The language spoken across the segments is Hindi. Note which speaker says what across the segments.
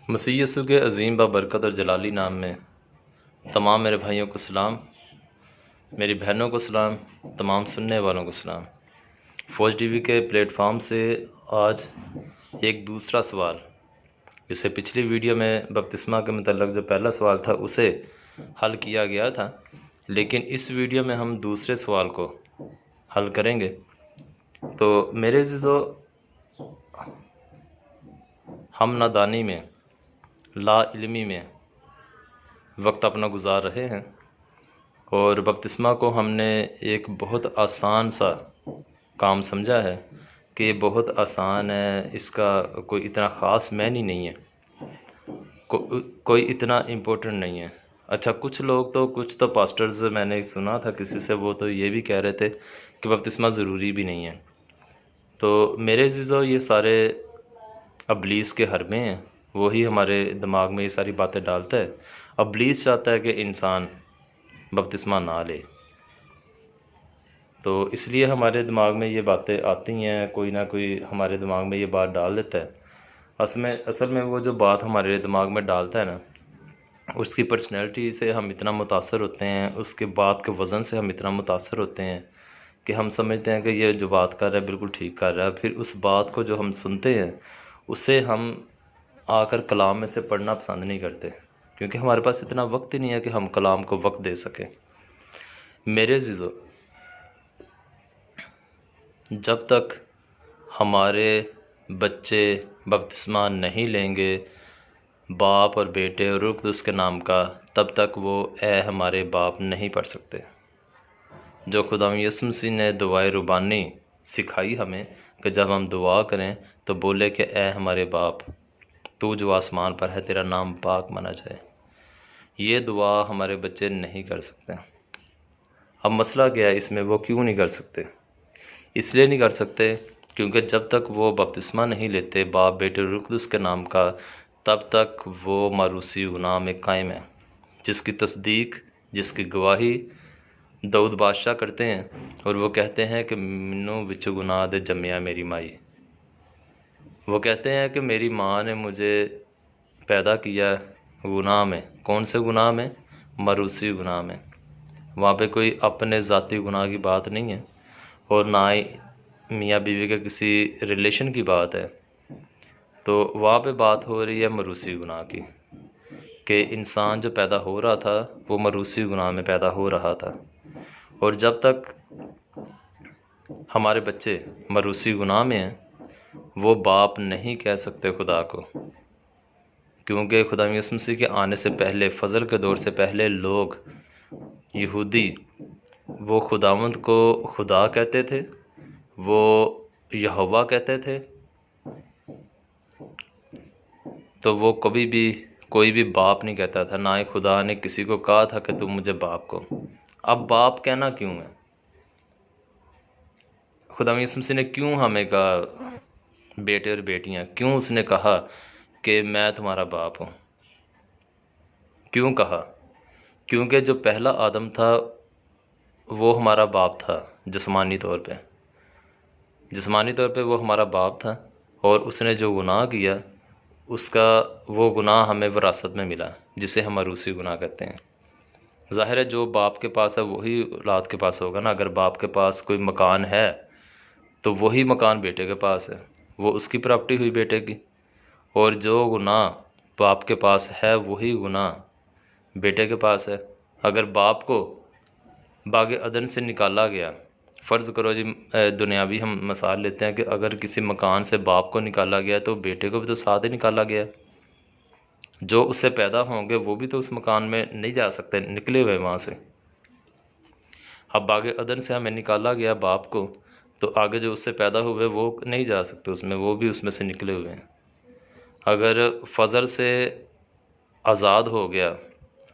Speaker 1: मसीह यसू के अज़ीम बाबरकत और जलाली नाम में तमाम मेरे भाइयों को सलाम, मेरी बहनों को सलाम, तमाम सुनने वालों को सलाम। फ़ौज टीवी के प्लेटफॉर्म से आज एक दूसरा सवाल, जिससे पिछली वीडियो में बपतिस्मा के मतलब जो पहला सवाल था उसे हल किया गया था, लेकिन इस वीडियो में हम दूसरे सवाल को हल करेंगे। तो मेरे अज़ीज़ों, हम नादानी में, ला इल्मी में वक्त अपना गुजार रहे हैं और बपतिस्मा को हमने एक बहुत आसान सा काम समझा है कि बहुत आसान है, इसका कोई इतना ख़ास मैनी नहीं है, कोई इतना इम्पोर्टेंट नहीं है। अच्छा, कुछ तो पास्टर्स मैंने सुना था किसी से, वो तो ये भी कह रहे थे कि बपतिस्मा ज़रूरी भी नहीं है। तो मेरे अज़ीज़ों, ये सारे इब्लीस के हरबे हैं, वही हमारे दिमाग में ये सारी बातें डालता है। इब्लीस चाहता है कि इंसान बपतिस्मा ना ले, तो इसलिए हमारे दिमाग में ये बातें आती हैं, कोई ना कोई हमारे दिमाग में ये बात डाल देता है। असल में वो जो बात हमारे दिमाग में डालता है ना, उसकी पर्सनैलिटी से हम इतना मुतासर होते हैं, उसके बात के वज़न से हम इतना मुतासर होते हैं कि हम समझते हैं कि ये जो बात कर रहा है बिल्कुल ठीक कर रहा है। फिर उस बात को जो हम सुनते हैं उसे हम आकर कलाम में से पढ़ना पसंद नहीं करते, क्योंकि हमारे पास इतना वक्त ही नहीं है कि हम कलाम को वक्त दे सकें। मेरे अज़ीज़ों, जब तक हमारे बच्चे बपतिस्मा नहीं लेंगे बाप और बेटे और रूह कुद्दूस के नाम का, तब तक वो ए हमारे बाप नहीं पढ़ सकते। जो खुदावंद यीशु मसीह ने दुआए रुबानी सिखाई हमें कि जब हम दुआ करें तो बोले कि ए हमारे बाप, तू जो आसमान पर है, तेरा नाम पाक माना जाए। ये दुआ हमारे बच्चे नहीं कर सकते। अब मसला क्या है इसमें, वो क्यों नहीं कर सकते? इसलिए नहीं कर सकते क्योंकि जब तक वो बपतिस्मा नहीं लेते बाप बेटे रूह कुद्दूस के नाम का, तब तक वो मारूसी गुनाह में कायम है, जिसकी तस्दीक, जिसकी गवाही दाऊद बादशाह करते हैं। और वो कहते हैं कि मिन्नू विच गुनाह दे जम्मिया मेरी माई। वो कहते हैं कि मेरी माँ ने मुझे पैदा किया गुनाह में। कौन से गुनाह में? मारूसी गुनाह में। वहाँ पे कोई अपने ज़ाती गुनाह की बात नहीं है और ना ही मियाँ बीवी के किसी रिलेशन की बात है। तो वहाँ पे बात हो रही है मारूसी गुनाह की, कि इंसान जो पैदा हो रहा था वो मारूसी गुनाह में पैदा हो रहा था। और जब तक हमारे बच्चे मारूसी गुनाह में हैं, वो बाप नहीं कह सकते खुदा को, क्योंकि खुदा यीशु मसीह के आने से पहले, फजल के दौर से पहले, लोग यहूदी वो खुदावंद को खुदा कहते थे, वो यहोवा कहते थे। तो वो कभी भी कोई भी बाप नहीं कहता था, ना ही खुदा ने किसी को कहा था कि तुम मुझे बाप को। अब बाप कहना क्यों है? खुदा यीशु मसीह ने क्यों हमें कहा बेटे और बेटियां? क्यों उसने कहा कि मैं तुम्हारा बाप हूँ? क्यों कहा? क्योंकि जो पहला आदम था वो हमारा बाप था जिस्मानी तौर पे वो हमारा बाप था, और उसने जो गुनाह किया उसका वो गुनाह हमें विरासत में मिला, जिसे हम मारूसी गुनाह कहते हैं। ज़ाहिर है जो बाप के पास है वही औलाद के पास होगा ना। अगर बाप के पास कोई मकान है तो वही मकान बेटे के पास है, वो उसकी प्रॉपर्टी हुई बेटे की। और जो गुनाह बाप के पास है वही गुनाह बेटे के पास है। अगर बाप को बागे अदन से निकाला गया, फ़र्ज़ करो जी, दुनियावी हम मिसाल लेते हैं कि अगर किसी मकान से बाप को निकाला गया तो बेटे को भी तो साथ ही निकाला गया। जो उससे पैदा होंगे वो भी तो उस मकान में नहीं जा सकते, निकले हुए वहाँ से। अब बागे अदन से हमें निकाला गया बाप को, तो आगे जो उससे पैदा हुए वो नहीं जा सकते उसमें, वो भी उसमें से निकले हुए हैं। अगर फजल से आज़ाद हो गया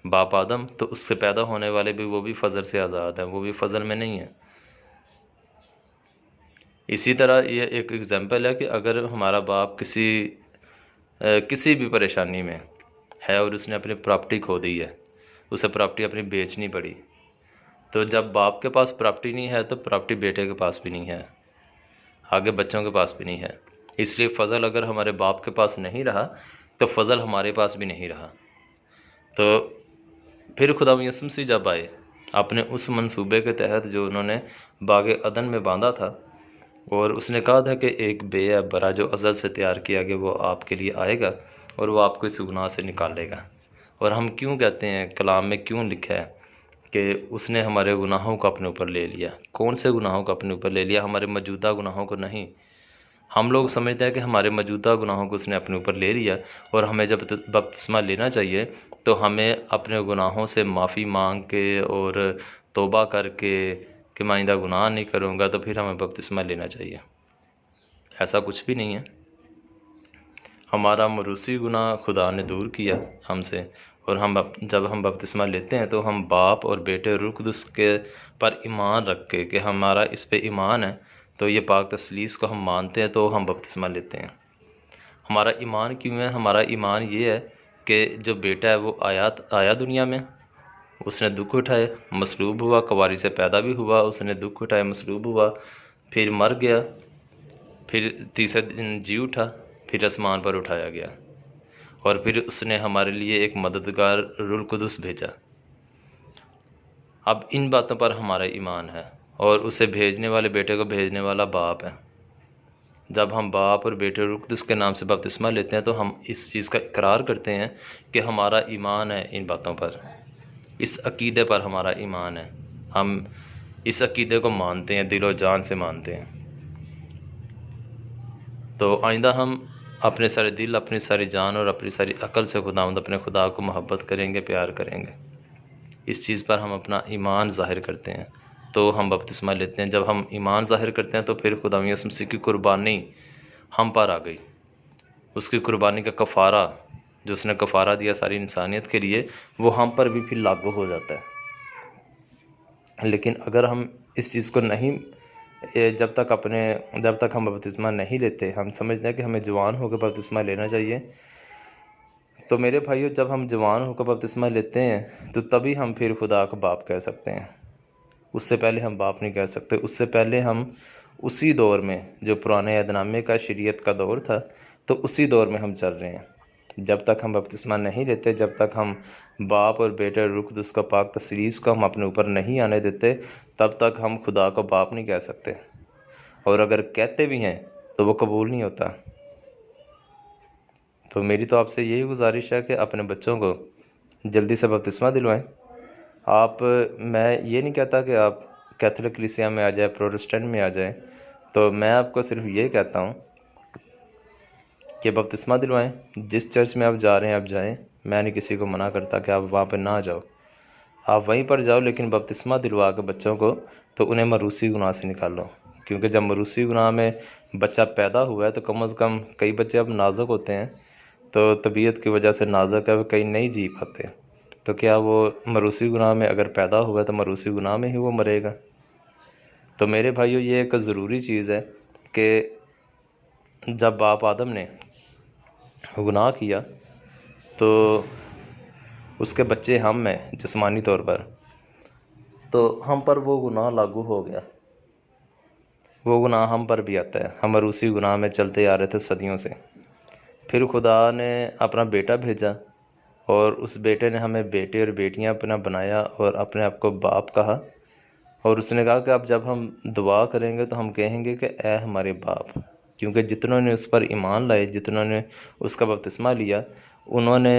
Speaker 1: बाप आदम, तो उससे पैदा होने वाले भी वो भी फजल से आज़ाद हैं, वो भी फजल में नहीं है। इसी तरह ये एक एग्ज़ाम्पल है कि अगर हमारा बाप किसी भी परेशानी में है और उसने अपनी प्रॉपर्टी खो दी है, उसे प्रॉपर्टी अपनी बेचनी पड़ी, तो जब बाप के पास प्रॉपर्टी नहीं है तो प्रॉपर्टी बेटे के पास भी नहीं है, आगे बच्चों के पास भी नहीं है। इसलिए फ़ज़ल अगर हमारे बाप के पास नहीं रहा तो फ़ज़ल हमारे पास भी नहीं रहा। तो फिर खुदा यसम से जब आए अपने उस मंसूबे के तहत जो उन्होंने बाग़ अदन में बांधा था, और उसने कहा था कि एक बेअब बरा जो अज़ल से तैयार किया गया वो आपके लिए आएगा और वो आपको इस गुनाह से निकालेगा। और हम क्यों कहते हैं, कलाम में क्यों लिखा है कि उसने हमारे गुनाहों को अपने ऊपर ले लिया? कौन से गुनाहों को अपने ऊपर ले लिया? हमारे मौजूदा गुनाहों को नहीं। हम लोग समझते हैं कि हमारे मौजूदा गुनाहों को उसने अपने ऊपर ले लिया, और हमें जब बपतिस्मा लेना चाहिए तो हमें अपने गुनाहों से माफ़ी मांग के और तौबा करके कि मैं आइंदा गुनाह नहीं करूँगा, तो फिर हमें बपतिस्मा लेना चाहिए। ऐसा कुछ भी नहीं है। हमारा मरूसी गुनाह खुदा ने दूर किया हमसे, और जब हम बपतिस्मा लेते हैं तो हम बाप और बेटे रूह कुदस के पर ईमान रख के कि हमारा इस पे ईमान है, तो ये पाक तसलीस को हम मानते हैं, तो हम बपतिस्मा लेते हैं। हमारा ईमान क्यों है? हमारा ईमान ये है कि जो बेटा है वो आया दुनिया में, उसने दुख उठाए, मसलूब हुआ, कवारी से पैदा भी हुआ, उसने दुख उठाए, मसलूब हुआ, फिर मर गया, फिर तीसरे दिन जी उठा, फिर आसमान पर उठाया गया, और फिर उसने हमारे लिए एक मददगार रूह कुदस भेजा। अब इन बातों पर हमारा ईमान है, और उसे भेजने वाले बेटे को भेजने वाला बाप है। जब हम बाप और बेटे रूह कुदस के नाम से बपतिस्मा लेते हैं तो हम इस चीज़ का इकरार करते हैं कि हमारा ईमान है इन बातों पर, इस अकीदे पर हमारा ईमान है। हम इस अकीदे को मानते हैं, दिलो जान से मानते हैं। तो आइंदा हम अपने सारे दिल, अपनी सारी जान और अपनी सारी अकल से खुदावंद अपने खुदा को मोहब्बत करेंगे, प्यार करेंगे। इस चीज़ पर हम अपना ईमान ज़ाहिर करते हैं, तो हम बपतिस्मा लेते हैं। जब हम ईमान ज़ाहिर करते हैं तो फिर खुदा यसुह मसीह की कुर्बानी हम पर आ गई। उसकी कुर्बानी का कफ़ारा, जो उसने कफ़ारा दिया सारी इंसानियत के लिए, वो हम पर भी फिर लागू हो जाता है। लेकिन अगर हम इस चीज़ को नहीं, जब तक हम बपतिस्मा नहीं लेते, हम समझते हैं कि हमें जवान होकर बपतिस्मा लेना चाहिए, तो मेरे भाइयों, जब हम जवान होकर बपतिस्मा लेते हैं तो तभी हम फिर खुदा को बाप कह सकते हैं। उससे पहले हम बाप नहीं कह सकते। उससे पहले हम उसी दौर में, जो पुराने अहदनामे का शरीयत का दौर था, तो उसी दौर में हम चल रहे हैं। जब तक हम बपतिस्मा नहीं लेते, जब तक हम बाप और बेटे रूह कुदस का पाक तसलीस को हम अपने ऊपर नहीं आने देते, तब तक हम खुदा को बाप नहीं कह सकते। और अगर कहते भी हैं तो वो कबूल नहीं होता। तो मेरी तो आपसे यही गुजारिश है कि अपने बच्चों को जल्दी से बपतिस्मा दिलवाएं। मैं ये नहीं कहता कि आप कैथोलिक कलीसिया में आ जाए, प्रोटेस्टेंट में आ जाए, तो मैं आपको सिर्फ ये कहता हूँ कि बपतिस्मा दिलवाएं। जिस चर्च में आप जा रहे हैं आप जाएं। मैं नहीं किसी को मना करता कि आप वहाँ पर ना जाओ, आप वहीं पर जाओ, लेकिन बपतिस्मा दिलवा के बच्चों को तो उन्हें मरूसी गुनाह से निकालो। क्योंकि जब मरूसी गुनाह में बच्चा पैदा हुआ है तो कम से कम, कई बच्चे अब नाजुक होते हैं, तो तबीयत की वजह से नाजुक है, कई नहीं जी पाते, तो क्या वो मरूसी गुनाह में अगर पैदा हुआ है तो मरूसी गुनाह में ही वो मरेगा? तो मेरे भाइयों, ये एक ज़रूरी चीज़ है कि जब बाप आदम ने गुनाह किया तो उसके बच्चे हम हैं जिस्मानी तौर पर, तो हम पर वो गुनाह लागू हो गया। वो गुनाह हम पर भी आता है। हम उसी गुनाह में चलते आ रहे थे सदियों से। फिर खुदा ने अपना बेटा भेजा, और उस बेटे ने हमें बेटे और बेटियां अपना बनाया और अपने आप को बाप कहा। और उसने कहा कि अब जब हम दुआ करेंगे तो हम कहेंगे कि ए हमारे बाप, क्योंकि जितनों ने उस पर ईमान लाए, जितनों ने उसका बपतिस्मा लिया, उन्होंने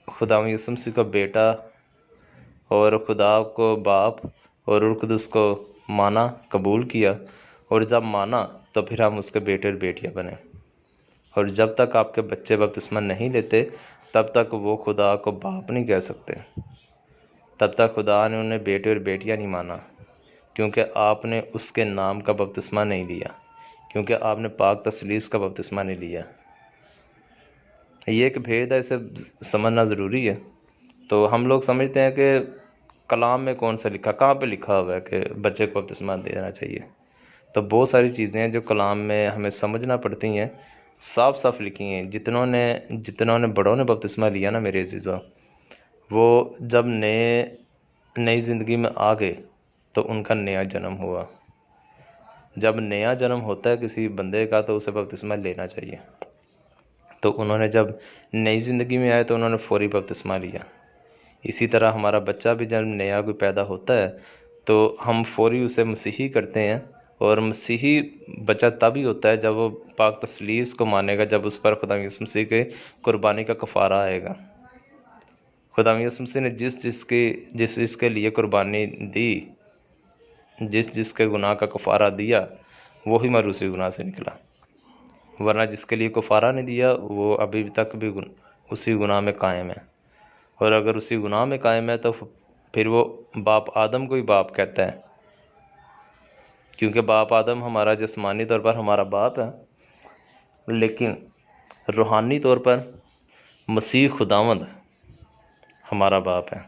Speaker 1: खुदा यसुह मसीह का बेटा और खुदा को बाप और रूह कुदस को माना, कबूल किया। और जब माना तो फिर हम उसके बेटे और बेटियां बने। और जब तक आपके बच्चे बपतिस्मा नहीं लेते, तब तक वो खुदा को बाप नहीं कह सकते। तब तक खुदा ने उन्हें बेटे और बेटियां नहीं माना, क्योंकि आपने उसके नाम का बपतिस्मा नहीं लिया, क्योंकि आपने पाक तसलीस का बपतिस्मा नहीं लिया। ये एक भेद है, इसे समझना ज़रूरी है। तो हम लोग समझते हैं कि कलाम में कौन सा लिखा, कहाँ पे लिखा हुआ है कि बच्चे को बपतिस्मा देना चाहिए। तो बहुत सारी चीज़ें हैं जो कलाम में हमें समझना पड़ती हैं, साफ साफ लिखी हैं। जितनों ने बड़ों ने बपतिस्मा लिया ना मेरे अज़ीज़ों, वो जब नई ज़िंदगी में आ गए तो उनका नया जन्म हुआ। जब नया जन्म होता है किसी बंदे का तो उसे बपतिस्मा लेना चाहिए। तो उन्होंने जब नई ज़िंदगी में आए तो उन्होंने फ़ौरी बपतिस्मा लिया। इसी तरह हमारा बच्चा भी जब नया कोई पैदा होता है तो हम फ़ौरी उसे मसीही करते हैं, और मसीही बच्चा तभी होता है जब वो पाक तसलीस को मानेगा, जब उस पर खुदा यीशु मसीह के कुर्बानी का कफ़ारा आएगा। खुदा यीशु मसीह ने जिस जिसके लिए कुर्बानी दी, जिसके गुनाह का कफ़ारा दिया, वही मरूसी गुनाह से निकला। वरना जिसके लिए कफ़ारा नहीं दिया वो अभी तक भी उसी गुनाह में कायम है। और अगर उसी गुनाह में कायम है तो फिर वो बाप आदम को ही बाप कहता है, क्योंकि बाप आदम हमारा जिस्मानी तौर पर हमारा बाप है, लेकिन रूहानी तौर पर मसीह खुदावंद हमारा बाप है।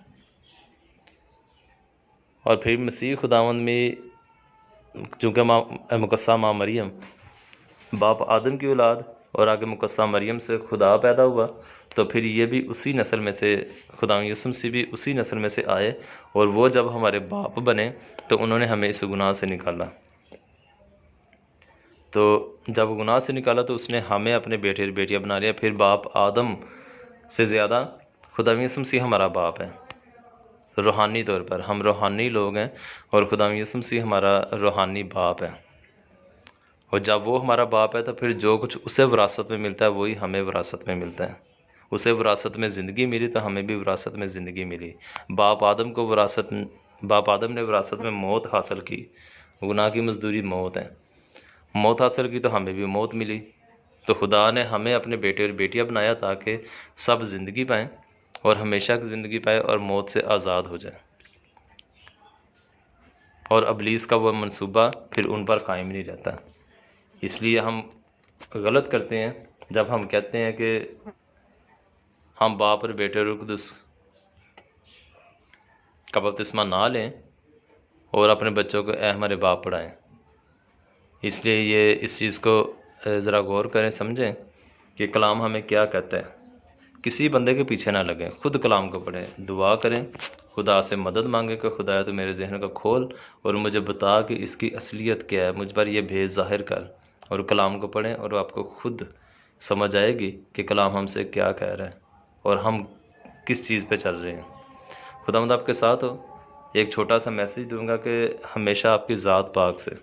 Speaker 1: और फिर मसीह खुदावंद में चूँकि मुकस्सा माँ मरियम बाप आदम की औलाद और आगे मुकस्सा मरियम से खुदा पैदा हुआ, तो फिर ये भी उसी नस्ल में से, खुदा यीशु मसीह भी उसी नस्ल में से आए, और वो जब हमारे बाप बने तो उन्होंने हमें इस गुनाह से निकाला। तो जब गुनाह से निकाला तो उसने हमें अपने बेटे और बेटियाँ बना लिया। फिर बाप आदम से ज़्यादा खुदा यीशु मसीह हमारा बाप है। रूहानी तौर पर हम रूहानी लोग हैं और खुदा यीशु मसीह हमारा रूहानी बाप है। और जब वो हमारा बाप है तो फिर जो कुछ उसे विरासत में मिलता है वही हमें विरासत में मिलता है। उसे विरासत में ज़िंदगी मिली तो हमें भी विरासत में ज़िंदगी मिली। बाप आदम ने विरासत में मौत हासिल की, गुनाह की मजदूरी मौत है, मौत हासिल की तो हमें भी मौत मिली। तो खुदा ने हमें अपने बेटे और बेटियां बनाया ताकि सब ज़िंदगी पाएँ और हमेशा की ज़िंदगी पाए और मौत से आज़ाद हो जाए। और अबलीस का वह मंसूबा फिर उन पर कायम नहीं रहता। इसलिए हम गलत करते हैं जब हम कहते हैं कि हम बाप और बेटे रूह कुदस का बपतिस्मा ना लें और अपने बच्चों को ए हमारे बाप पढ़ाएं। इसलिए ये इस चीज़ को ज़रा गौर करें, समझें कि कलाम हमें क्या कहता है। किसी बंदे के पीछे ना लगें, खुद कलाम को पढ़ें, दुआ करें, खुदा से मदद मांगे कि खुदा तो मेरे जहन को खोल और मुझे बता कि इसकी असलियत क्या है, मुझ पर यह भेद ज़ाहिर कर। और कलाम को पढ़ें और आपको खुद समझ आएगी कि कलाम हमसे क्या कह रहा है और हम किस चीज़ पे चल रहे हैं। खुदावंद आपके साथ हो। एक छोटा सा मैसेज दूंगा कि हमेशा आपकी ज़ात पाक से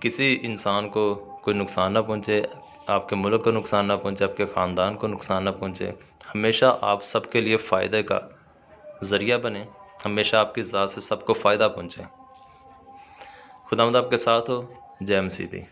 Speaker 1: किसी इंसान को कोई नुकसान ना पहुंचे, आपके मुल्क को नुकसान ना पहुंचे, आपके ख़ानदान को नुकसान ना पहुंचे। हमेशा आप सबके लिए फ़ायदे का ज़रिया बने, हमेशा आपकी ज़ात से सबको फ़ायदा पहुंचे। खुदावंद आपके साथ हो। जय मसीह दी।